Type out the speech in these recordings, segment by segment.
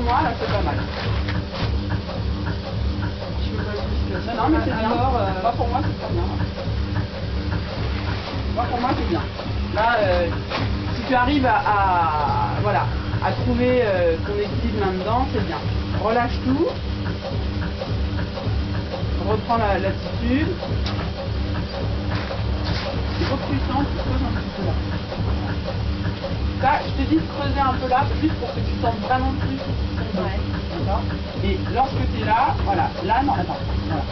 moi, là, c'est pas mal. Non, mais c'est bien. Moi, pour moi, c'est très bien. Moi, pour moi, c'est bien. Là, si tu arrives voilà, à trouver ton équilibre là-dedans, c'est bien. Relâche tout. Reprends l'attitude. Il faut que tu sens, tu creuses un petit peu là. Là, je t'ai dit de creuser un peu là, juste pour que tu sentes vraiment plus ton dos. Ouais. D'accord. Et lorsque tu es là, voilà. Là, non, attends. Voilà.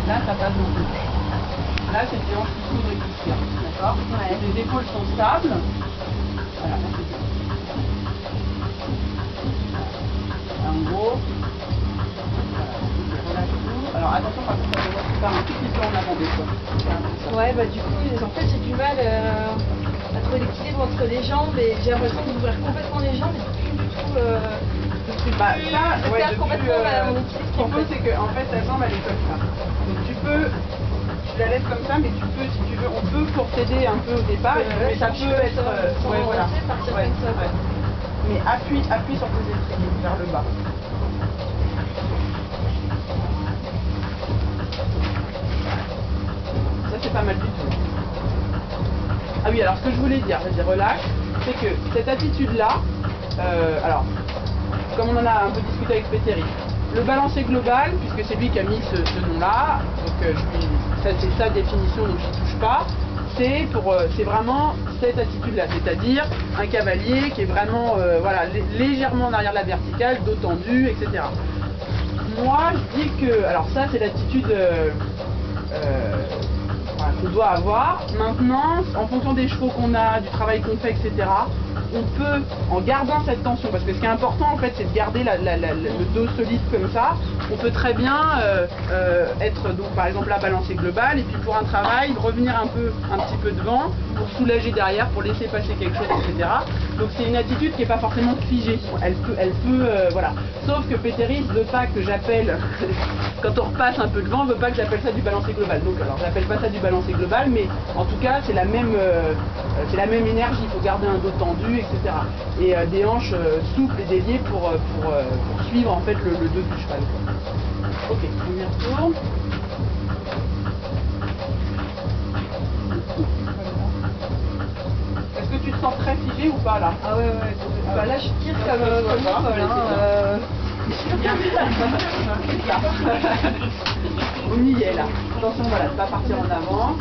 Là, ça passe dans tes hanches. Là, c'est tes hanches qui s'ouvrent et qui se ferment. D'accord. Ouais. Tes épaules sont stables. Voilà, là, c'est bien. En gros. Alors attention, par contre, ça doit faire un tout petit peu en avant des fois. Ouais, bah du coup, en fait, j'ai du mal à trouver l'équilibre entre les jambes et j'ai l'impression d'ouvrir complètement les jambes et plus du tout de perdre complètement mon équilibre. Ce qu'il faut, c'est que en fait, ta jambe, elle est comme ça. Donc tu la laisses comme ça, mais tu peux, si tu veux, on peut pour t'aider un peu au départ, mais ça peut être... ouais, voilà. Ouais. Mais appuie sur tes étriers vers le bas. C'est pas mal du tout. Ah oui, alors ce que je voulais dire, relâche, c'est que cette attitude-là, alors, comme on en a un peu discuté avec Péteri, le balancé global, puisque c'est lui qui a mis ce nom-là, donc c'est sa définition, donc j'y touche pas, c'est vraiment cette attitude-là, c'est-à-dire un cavalier qui est vraiment voilà, légèrement en arrière de la verticale, dos tendu, etc. Moi, je dis que, alors ça c'est l'attitude qu'on doit avoir. Maintenant, en fonction des chevaux qu'on a, du travail qu'on fait, etc., on peut, en gardant cette tension, parce que ce qui est important en fait, c'est de garder le dos solide comme ça, on peut très bien être, donc par exemple, la balancée globale, et puis pour un travail, revenir un petit peu devant, pour soulager derrière, pour laisser passer quelque chose, etc. Donc c'est une attitude qui n'est pas forcément figée, elle peut voilà. Sauf que Péteri ne veut pas que j'appelle, quand on repasse un peu devant, ne veut pas que j'appelle ça du balancé global. Donc alors j'appelle pas ça du balancé global, mais en tout cas c'est la même énergie, il faut garder un dos tendu, etc. Et des hanches souples et déliées pour suivre en fait le dos du cheval. Ok, on y retourne. Est-ce que tu te sens très figé ou pas là? Ah ouais. Bah là je tire comme on y est là. Attention, voilà, de pas partir en avant.